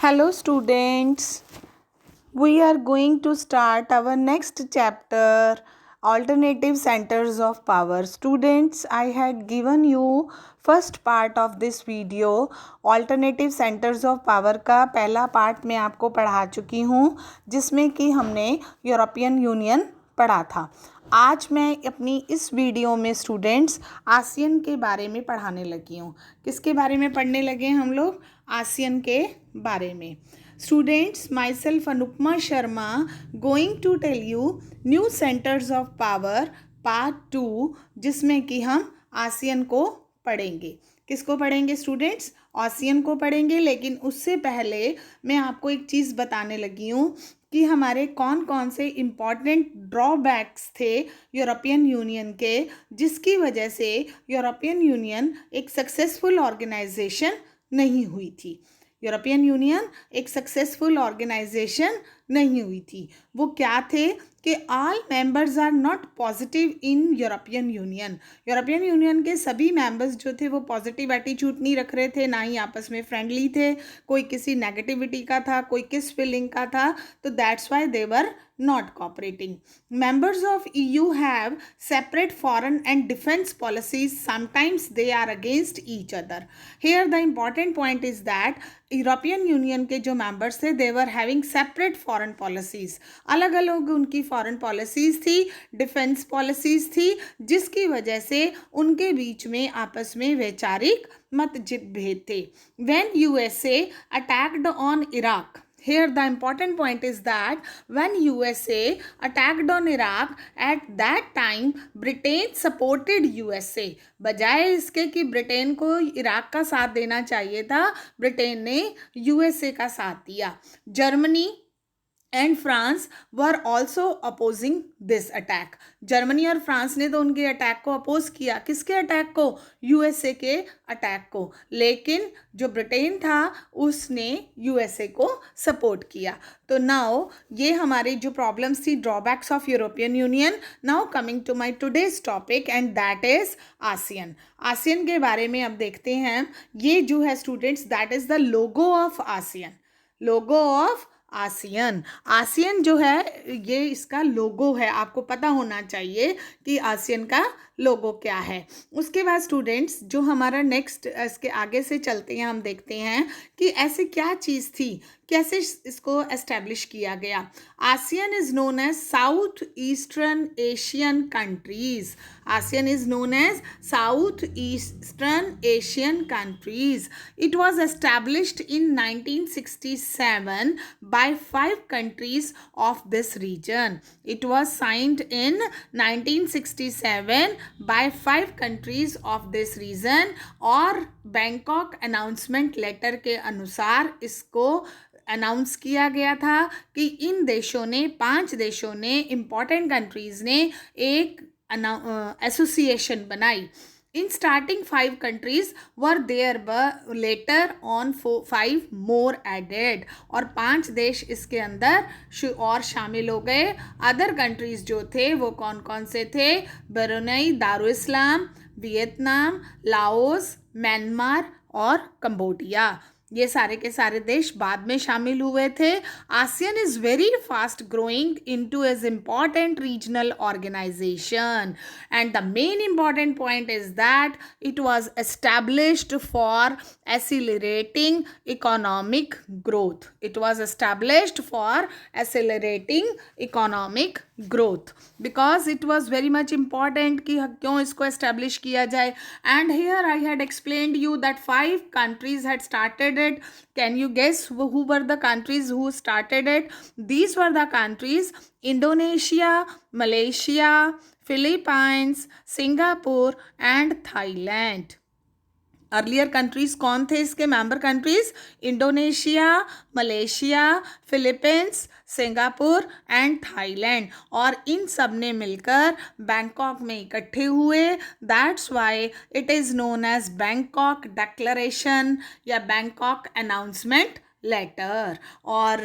Hello, students. We are going to start our next chapter, Alternative Centers of Power. Students, I had given you first part of this video, Alternative Centers of Power का पहला part मैं आपको पढ़ा चुकी हूँ, जिसमें कि हमने यूरोपियन यूनियन पढ़ा था। आज मैं अपनी इस वीडियो में स्टूडेंट्स आसियन के बारे में पढ़ाने लगी हूँ। किसके बारे में पढ़ने लगे हैं हम लोग? आसियन के बारे में। Students, myself Anupama Sharma going to tell you new centres of power part 2, जिसमें कि हम आसियन को पढ़ेंगे। किसको पढ़ेंगे स्टूडेंट्स? आसियन को पढ़ेंगे। लेकिन उससे पहले मैं आपको एक चीज़ बताने लगी हूँ कि हमारे कौन कौन से इम्पॉर्टेंट ड्रॉबैक्स थे यूरोपियन यूनियन के, जिसकी वजह से यूरोपियन यूनियन एक सक्सेसफुल ऑर्गेनाइजेशन नहीं हुई थी। यूरोपियन यूनियन एक सक्सेसफुल ऑर्गेनाइजेशन नहीं हुई थी। वो क्या थे कि all members are not positive in European Union. European Union के सभी मेंबर्स जो थे वो पॉजिटिव एटीट्यूड नहीं रख रहे थे, ना ही आपस में फ्रेंडली थे। कोई किसी नेगेटिविटी का था, कोई किस फीलिंग का था, तो that's why they were not cooperating. Members of EU have separate foreign and defense policies. Sometimes they are against each other. Here the important point is that European Union के जो members थे they were having separate foreign policies. अलग अलग उनकी foreign policies थी, defence policies थी, जिसकी वजह से उनके बीच में आपस में वैचारिक मतभेद थे। When USA attacked on Iraq, here the important point is that when USA attacked on Iraq, at that time Britain supported USA. बजाय इसके कि ब्रिटेन को इराक का साथ देना चाहिए था, ब्रिटेन ने USA का साथ दिया। Germany and France were also opposing this attack. Germany और फ्रांस ने तो उनके अटैक को अपोज किया। किसके अटैक को? यूएसए के अटैक को। लेकिन जो ब्रिटेन था उसने यूएसए को सपोर्ट किया। तो नाउ ये हमारी जो प्रॉब्लम्स थी, drawbacks of European Union. Now coming to my today's topic and that is ASEAN. ASEAN के बारे में अब देखते हैं। ये जो है students, that is the logo of ASEAN. Logo of ASEAN. ASEAN जो है ये इसका लोगो है। आपको पता होना चाहिए कि आसियन का लोगो क्या है। उसके बाद स्टूडेंट्स जो हमारा नेक्स्ट इसके आगे से चलते हैं, हम देखते हैं कि ऐसी क्या चीज़ थी, कैसे इसको एस्टेब्लिश किया गया। ASEAN is known as south eastern Asian countries. ASEAN is known as south eastern Asian countries. It was established in 1967 by 5 countries of this region. It was signed in 1967 by 5 countries of this region और Bangkok announcement letter के अनुसार इसको announce किया गया था कि इन देशों ने, 5 देशों ने, इम्पॉर्टेंट कंट्रीज़ ने एक एसोसिएशन बनाई। In starting 5 countries were there, but later on 5 more added, और 5 देश इसके अंदर और शामिल हो गए। अदर कंट्रीज़ जो थे वो कौन कौन से थे? ब्रुनेई दारुइस्लाम, वियतनाम, लाओस, म्यांमार और कंबोडिया। ये सारे के सारे देश बाद में शामिल हुए थे। ASEAN is very fast growing into as important regional organisation and the main important point is that it was established for accelerating economic growth. It was established for accelerating economic growth because it was very much important कि क्यों इसको establish किया जाए। And here I had explained you that 5 countries had started it. Can you guess who were the countries who started it? These were the countries: Indonesia, Malaysia, Philippines, Singapore and Thailand. Earlier countries कौन थे इसके member countries? Indonesia, Malaysia, Philippines, Singapore and Thailand. और इन सब ने मिलकर Bangkok में इकट्ठे हुए। That's why it is known as Bangkok declaration या बैंकॉक अनाउंसमेंट लेटर। और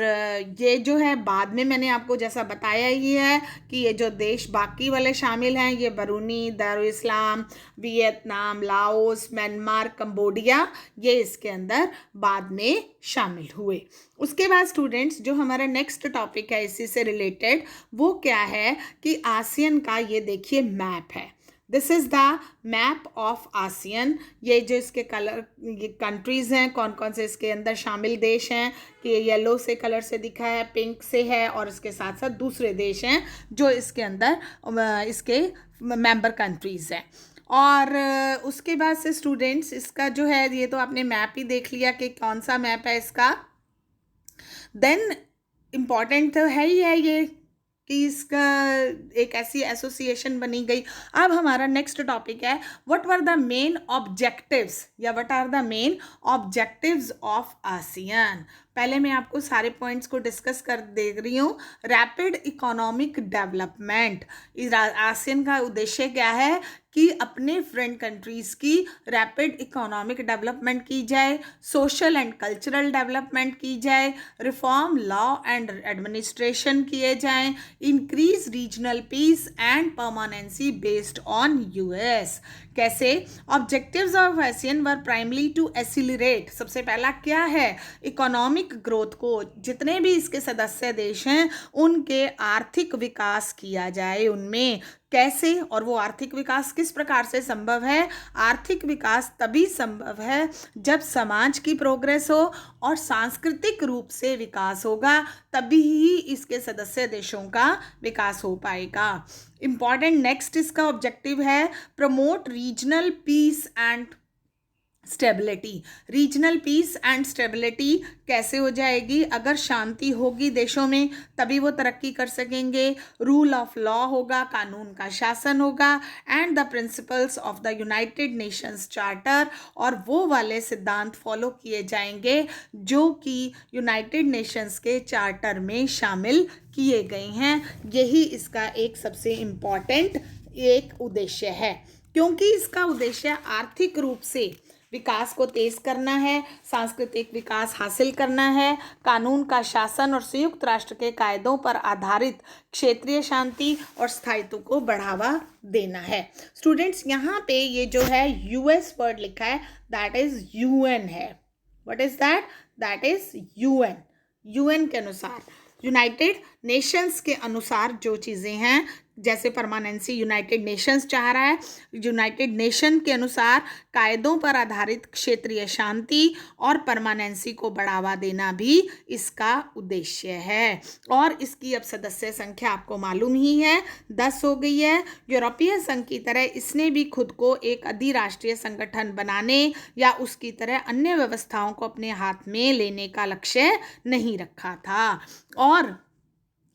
ये जो है बाद में मैंने आपको जैसा बताया ही है कि ये जो देश बाकी वाले शामिल हैं, ये Brunei, Darussalam, Vietnam, Laos, Myanmar, Cambodia, ये इसके अंदर बाद में शामिल हुए। उसके बाद स्टूडेंट्स जो हमारा नेक्स्ट टॉपिक है इसी से रिलेटेड, वो क्या है कि आसियन का ये देखिए मैप है। This is the map of ASEAN. ये जो इसके कलर ये कंट्रीज़ हैं, कौन कौन से इसके अंदर शामिल देश हैं, कि येलो से कलर से दिखा है, पिंक से है, और इसके साथ साथ दूसरे देश हैं जो इसके अंदर इसके मेंबर कंट्रीज़ हैं। और उसके बाद से स्टूडेंट्स इसका जो है, ये तो आपने मैप ही देख लिया कि कौन सा मैप है इसका। देन इम्पॉर्टेंट तो है ही है ये कि इसका एक ऐसी एसोसिएशन बनी गई। अब हमारा नेक्स्ट टॉपिक है what were the main objectives, या what are the main objectives of ASEAN. पहले मैं आपको सारे पॉइंट्स को डिस्कस कर दे रही हूँ। रैपिड इकोनॉमिक डेवलपमेंट, आसियान का उद्देश्य क्या है कि अपने फ्रेंड कंट्रीज़ की रैपिड इकोनॉमिक डेवलपमेंट की जाए, सोशल एंड कल्चरल डेवलपमेंट की जाए, रिफॉर्म लॉ एंड एडमिनिस्ट्रेशन किए जाएं, increase regional peace and permanency based on US. कैसे? Objectives of ASEAN were primarily to accelerate, सबसे पहला क्या है, इकोनॉमिक ग्रोथ को, जितने भी इसके सदस्य देश हैं उनके आर्थिक विकास किया जाए उनमें। कैसे? और वो आर्थिक विकास किस प्रकार से संभव है? आर्थिक विकास तभी संभव है जब समाज की प्रोग्रेस हो और सांस्कृतिक रूप से विकास होगा, तभी ही इसके सदस्य देशों का विकास हो पाएगा। इम्पॉर्टेंट नेक्स्ट इसका ऑब्जेक्टिव है promote regional peace and stability. Regional peace and stability कैसे हो जाएगी? अगर शांति होगी देशों में तभी वो तरक्की कर सकेंगे। रूल ऑफ लॉ होगा, कानून का शासन होगा, and the principles of the United Nations charter, और वो वाले सिद्धांत फॉलो किए जाएंगे जो कि यूनाइटेड नेशंस के चार्टर में शामिल किए गए हैं। यही इसका एक सबसे इम्पॉर्टेंट एक उद्देश्य है, क्योंकि इसका उद्देश्य आर्थिक रूप से विकास को तेज करना है, सांस्कृतिक विकास हासिल करना है, कानून का शासन और संयुक्त राष्ट्र के कायदों पर आधारित क्षेत्रीय शांति और स्थायित्व को बढ़ावा देना है। स्टूडेंट्स यहाँ पे ये जो है यूएस वर्ड लिखा है, दैट इज यूएन है। What is that? That is UN. UN के अनुसार, यूनाइटेड नेशंस के अनुसार जो चीज़ें हैं, जैसे परमानेंसी यूनाइटेड नेशंस चाह रहा है, यूनाइटेड नेशन के अनुसार कायदों पर आधारित क्षेत्रीय शांति और परमानेंसी को बढ़ावा देना भी इसका उद्देश्य है। और इसकी अब सदस्य संख्या आपको मालूम ही है, 10 हो गई है। यूरोपीय संघ की तरह इसने भी खुद को एक अधिराष्ट्रीय संगठन बनाने या उसकी तरह अन्य व्यवस्थाओं को अपने हाथ में लेने का लक्ष्य नहीं रखा था। और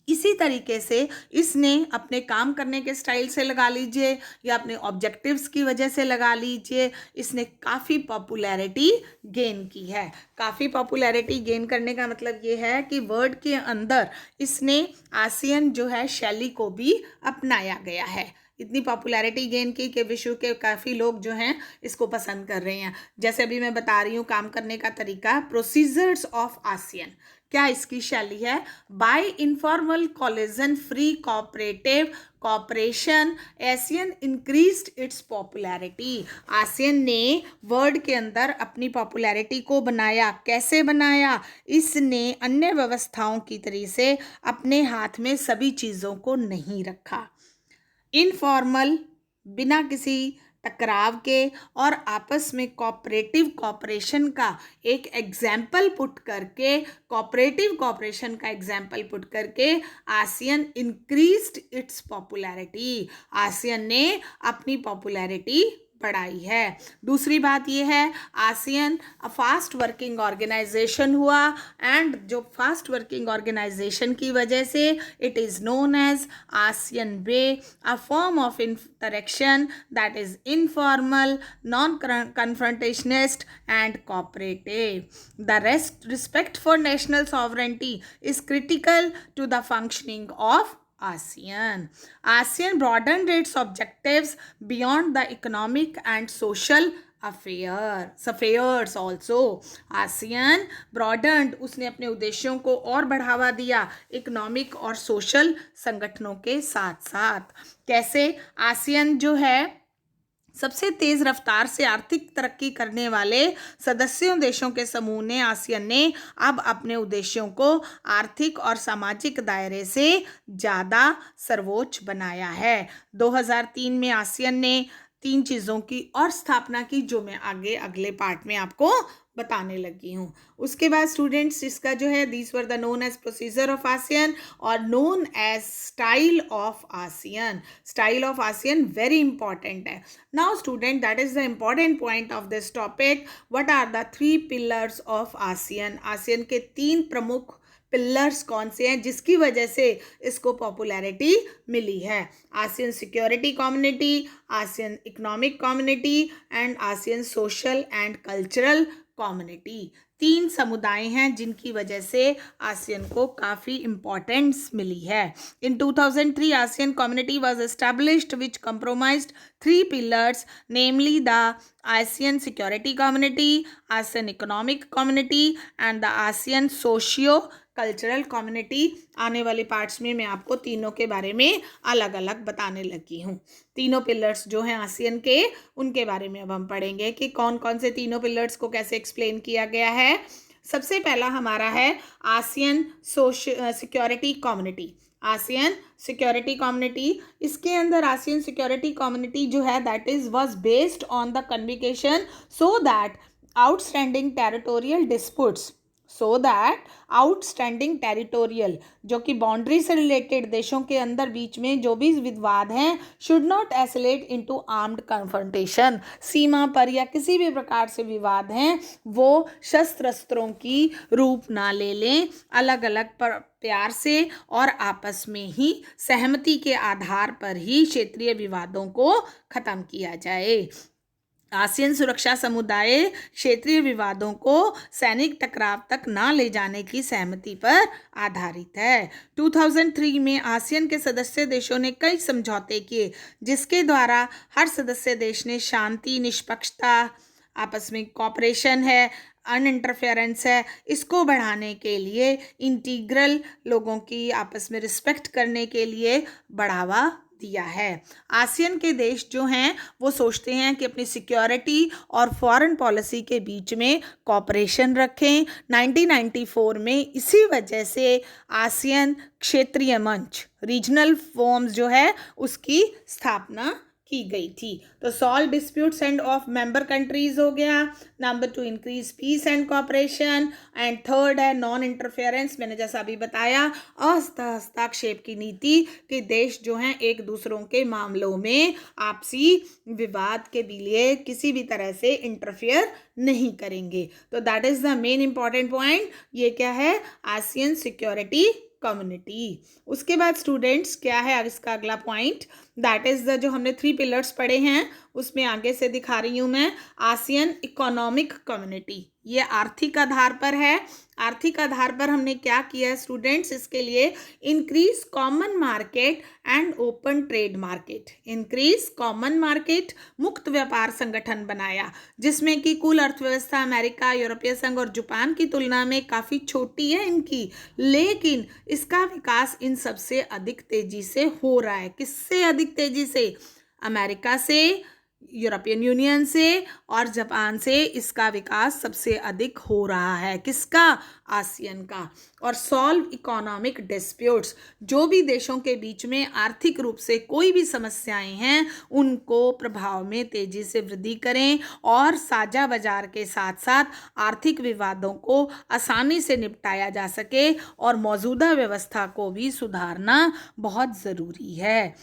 इसी तरीके से इसने अपने काम करने के स्टाइल से लगा लीजिए या अपने ऑब्जेक्टिव्स की वजह से लगा लीजिए, इसने काफ़ी पॉपुलैरिटी गेन की है। काफ़ी पॉपुलैरिटी गेन करने का मतलब ये है कि वर्ड के अंदर इसने आसियन जो है शैली को भी अपनाया गया है। इतनी पॉपुलैरिटी गेन की कि विश्व के काफ़ी लोग जो हैं इसको पसंद कर रहे हैं। जैसे अभी मैं बता रही हूँ काम करने का तरीका, प्रोसीजर्स ऑफ आसियन, क्या इसकी शैली है? By informal collision free cooperative cooperation ASEAN increased its popularity. ASEAN ने वर्ड के अंदर अपनी पॉपुलैरिटी को बनाया। कैसे बनाया? इसने अन्य व्यवस्थाओं की तरह से अपने हाथ में सभी चीज़ों को नहीं रखा। इनफॉर्मल, बिना किसी टकराव के और आपस में कोऑपरेटिव कॉपरेशन का एक एग्जाम्पल पुट करके, कोऑपरेटिव कॉपरेशन का एग्जाम्पल पुट करके ASEAN increased its popularity. ASEAN ने अपनी पॉपुलैरिटी बढ़ाई है। दूसरी बात यह है, आसियन फास्ट वर्किंग ऑर्गेनाइजेशन हुआ, एंड जो फास्ट वर्किंग ऑर्गेनाइजेशन की वजह से it is known as ASEAN way, a form of interaction that is informal, non confrontationist and cooperative. The respect for national sovereignty is critical to the functioning of ASEAN. ASEAN broadened its objectives beyond the economic and social affairs also. ASEAN broadened, उसने अपने उद्देश्यों को और बढ़ावा दिया economic और social संगठनों के साथ साथ। कैसे? आसियान जो है सबसे तेज रफ्तार से आर्थिक तरक्की करने वाले सदस्यों देशों के समूह ने आसियान ने अब अपने उद्देश्यों को आर्थिक और सामाजिक दायरे से ज़्यादा सर्वोच्च बनाया है। 2003 में आसियान ने 3 चीज़ों की और स्थापना की, जो मैं आगे अगले पार्ट में आपको बताने लगी हूँ। उसके बाद स्टूडेंट्स, इसका जो है these were the known as procedure of ASEAN और known as style of ASEAN. Style of ASEAN very important है। Now student, that is the important point of this topic. What are the 3 pillars of ASEAN? ASEAN के 3 प्रमुख pillars कौन से हैं जिसकी वजह से इसको पॉपुलैरिटी मिली है? ASEAN security community, ASEAN economic community and ASEAN social and cultural community. 3 समुदाय हैं जिनकी वजह से आसियान को काफ़ी इम्पोर्टेंस मिली है। इन 2003 ASEAN community was established which compromised 3 pillars, namely the ASEAN security community, ASEAN economic community and the ASEAN socio cultural community. आने वाले पार्ट्स में मैं आपको तीनों के बारे में अलग अलग बताने लगी हूँ। तीनों पिलर्स जो हैं आसियान के, उनके बारे में अब हम पढ़ेंगे कि कौन कौन से तीनों पिलर्स को कैसे एक्सप्लेन किया गया है। सबसे पहला हमारा है ASEAN security community. ASEAN security community, इसके अंदर आसियान सिक्योरिटी कम्युनिटी जो है that is was based on the conviction so that outstanding territorial जो कि बाउंड्री से रिलेटेड देशों के अंदर बीच में जो भी विवाद हैं should not escalate into armed confrontation. सीमा पर या किसी भी प्रकार से विवाद हैं वो शस्त्रों की रूप ना ले लें, अलग अलग प्यार से और आपस में ही सहमति के आधार पर ही क्षेत्रीय विवादों को खत्म किया जाए। आसियान सुरक्षा समुदाय क्षेत्रीय विवादों को सैनिक टकराव तक ना ले जाने की सहमति पर आधारित है। 2003 में आसियान के सदस्य देशों ने कई समझौते किए जिसके द्वारा हर सदस्य देश ने शांति, निष्पक्षता, आपस में कॉपरेशन है, अनइंटरफेरेंस है, इसको बढ़ाने के लिए, इंटीग्रल लोगों की आपस में रिस्पेक्ट करने के लिए बढ़ावा दिया है। आसियान के देश जो हैं वो सोचते हैं कि अपनी सिक्योरिटी और फॉरेन पॉलिसी के बीच में कॉपरेशन रखें। 1994 में इसी वजह से आसियान क्षेत्रीय मंच, रीजनल फोरम्स जो है उसकी स्थापना की गई थी। तो solve disputes and of member countries हो गया। Number 2 increase peace and cooperation and third है नॉन इंटरफेरेंस। मैंने जैसा अभी बताया हस्तक्षेप की नीति कि देश जो हैं एक दूसरों के मामलों में आपसी विवाद के लिए किसी भी तरह से इंटरफेयर नहीं करेंगे। तो that is the main important point. ये क्या है? ASEAN security community. उसके बाद स्टूडेंट्स क्या है इसका अगला पॉइंट? दैट इज द जो हमने 3 पिलर्स पढ़े हैं उसमें आगे से दिखा रही हूँ मैं आसियान इकोनॉमिक कम्युनिटी। ये आर्थिक आधार पर है। आर्थिक आधार पर हमने क्या किया है स्टूडेंट्स? इसके लिए increase common market and open trade market. Increase common market, मुक्त व्यापार संगठन बनाया जिसमें कि कुल अर्थव्यवस्था अमेरिका, यूरोपीय संघ और जापान की तुलना में काफ़ी छोटी है इनकी, लेकिन इसका विकास इन सबसे अधिक तेजी से हो रहा है। किससे अधिक तेजी से? अमेरिका से, यूरोपियन यूनियन से और जापान से इसका विकास सबसे अधिक हो रहा है। किसका? आसियान का। और सॉल्व इकोनॉमिक डिस्प्यूट्स, जो भी देशों के बीच में आर्थिक रूप से कोई भी समस्याएं हैं उनको प्रभाव में तेजी से वृद्धि करें और साझा बाजार के साथ साथ आर्थिक विवादों को आसानी से निपटाया जा सके और मौजूदा व्यवस्था को भी सुधारना बहुत ज़रूरी है।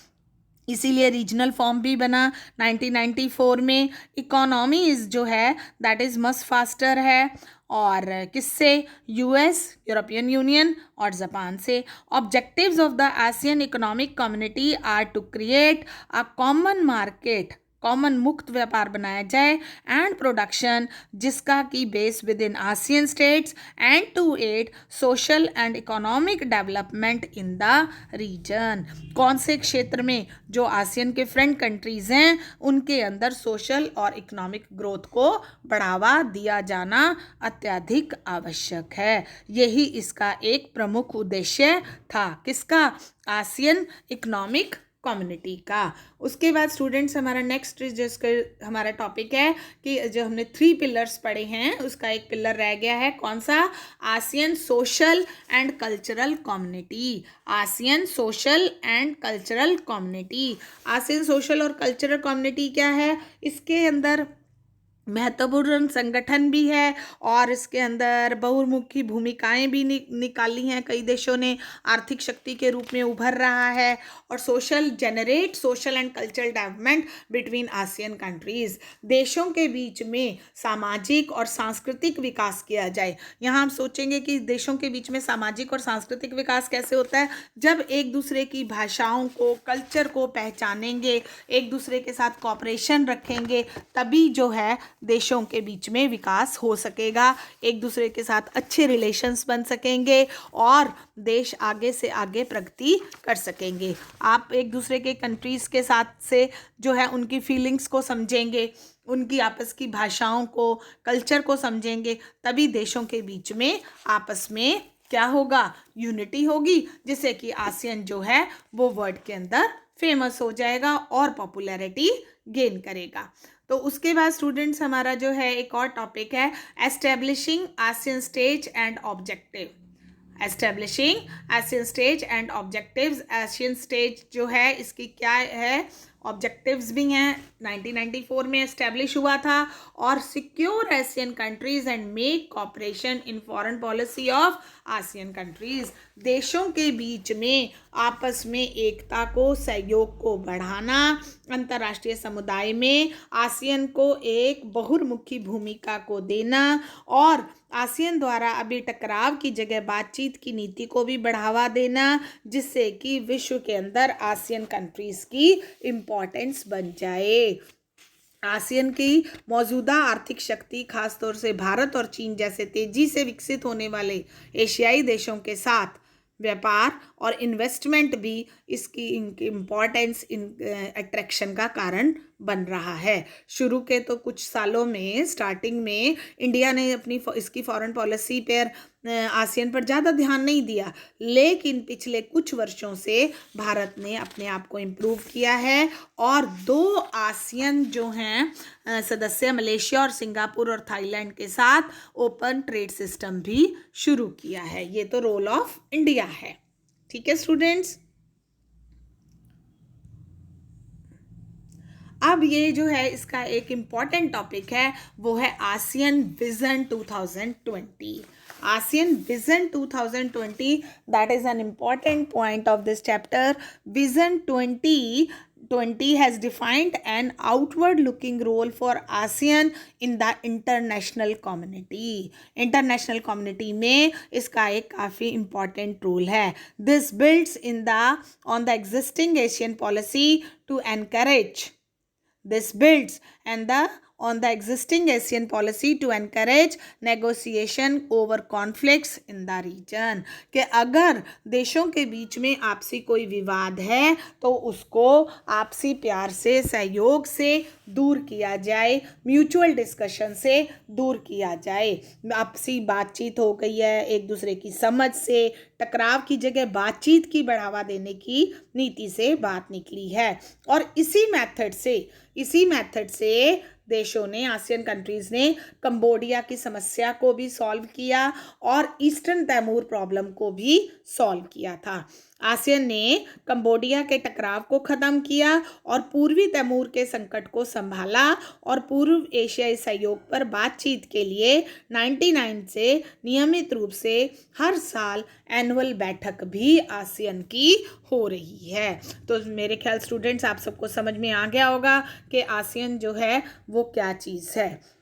इसीलिए रीजनल फॉर्म भी बना 1994 में। इकोनॉमी इज जो है दैट इज़ मच फास्टर है और किससे? यूएस, यूरोपियन यूनियन और जापान से। Objectives of the ASEAN economic community are to create a common market, common मुक्त व्यापार बनाया जाए एंड प्रोडक्शन जिसका की base within ASEAN states and to aid social and economic development in the region. कौन से क्षेत्र में? जो आसियन के फ्रेंड कंट्रीज हैं उनके अंदर सोशल और इकोनॉमिक ग्रोथ को बढ़ावा दिया जाना अत्यधिक आवश्यक है। यही इसका एक प्रमुख उद्देश्य था। किसका? आसियन इकोनॉमिक कम्युनिटी का। उसके बाद स्टूडेंट्स हमारा नेक्स्ट जिसका हमारा टॉपिक है कि जो हमने 3 पिलर्स पढ़े हैं उसका एक पिलर रह गया है। कौन सा? ASEAN social and cultural community. ASEAN social and cultural community. ASEAN social और कल्चरल कम्युनिटी क्या है? इसके अंदर महत्वपूर्ण संगठन भी है और इसके अंदर बहुमुखी भूमिकाएं भी निकाली हैं। कई देशों ने आर्थिक शक्ति के रूप में उभर रहा है और social and cultural development between ASEAN countries. देशों के बीच में सामाजिक और सांस्कृतिक विकास किया जाए। यहाँ हम सोचेंगे कि देशों के बीच में सामाजिक और सांस्कृतिक विकास कैसे होता है? जब एक दूसरे की भाषाओं को, कल्चर को पहचानेंगे, एक दूसरे के साथ कॉपरेशन रखेंगे, तभी जो है देशों के बीच में विकास हो सकेगा। एक दूसरे के साथ अच्छे रिलेशंस बन सकेंगे और देश आगे से आगे प्रगति कर सकेंगे। आप एक दूसरे के कंट्रीज़ के साथ से जो है उनकी फीलिंग्स को समझेंगे, उनकी आपस की भाषाओं को, कल्चर को समझेंगे, तभी देशों के बीच में आपस में क्या होगा? यूनिटी होगी, जिससे कि आसियन जो है वो वर्ल्ड के अंदर फेमस हो जाएगा और पॉपुलैरिटी गेन करेगा। तो उसके बाद स्टूडेंट्स हमारा जो है एक और टॉपिक है establishing ASEAN stage and objective. Establishing ASEAN stage and objectives. ASEAN stage जो है इसकी क्या है? ऑब्जेक्टिव्स भी हैं। 1994 में एस्टेब्लिश हुआ था और secure Asian countries and make cooperation in foreign policy of ASEAN countries. देशों के बीच में आपस में एकता को, सहयोग को बढ़ाना, अंतर्राष्ट्रीय समुदाय में आसियन को एक बहुमुखी भूमिका को देना और आसियन द्वारा अभी टकराव की जगह बातचीत की नीति को भी बढ़ावा देना, जिससे कि विश्व के अंदर आसियन कंट्रीज की इम्पोर्टेंस बन जाए। आसियन की मौजूदा आर्थिक शक्ति खासतौर से भारत और चीन जैसे तेजी से विकसित होने वाले एशियाई देशों के साथ व्यापार और इन्वेस्टमेंट भी इसकी इम्पोर्टेंस अट्रैक्शन का कारण बन रहा है। शुरू के तो कुछ सालों में स्टार्टिंग में इंडिया ने इसकी फॉरेन पॉलिसी पर आसियन पर ज़्यादा ध्यान नहीं दिया, लेकिन पिछले कुछ वर्षों से भारत ने अपने आप को इम्प्रूव किया है और 2 आसियन जो हैं सदस्य मलेशिया और सिंगापुर और थाईलैंड के साथ ओपन ट्रेड सिस्टम भी शुरू किया है। ये तो रोल ऑफ इंडिया है। ठीक है स्टूडेंट्स। अब ये जो है इसका एक इम्पॉर्टेंट टॉपिक है वो है ASEAN vision 2020। ASEAN Vision 2020, that is an important point of this chapter. Vision 2020 has defined an outward-looking role for ASEAN in the international community. International community में इसका एक काफ़ी important role है. This builds on the existing Asian policy to encourage. This builds on the existing ASEAN policy to encourage negotiation over conflicts in the region. कि अगर देशों के बीच में आपसी कोई विवाद है तो उसको आपसी प्यार से, सहयोग से दूर किया जाए, म्यूचुअल डिस्कशन से दूर किया जाए। आपसी बातचीत हो गई है, एक दूसरे की समझ से, टकराव की जगह बातचीत की बढ़ावा देने की नीति से बात निकली है और इसी मेथड से देशों ने, आसियन कंट्रीज़ ने कंबोडिया की समस्या को भी सॉल्व किया और ईस्टर्न तैमूर प्रॉब्लम को भी सॉल्व किया था। आसियन ने कंबोडिया के टकराव को ख़त्म किया और पूर्वी तैमूर के संकट को संभाला और पूर्व एशियाई सहयोग पर बातचीत के लिए 99 से नियमित रूप से हर साल एनुअल बैठक भी आसियन की हो रही है। तो मेरे ख्याल स्टूडेंट्स आप सबको समझ में आ गया होगा कि आसियन जो है वो क्या चीज़ है।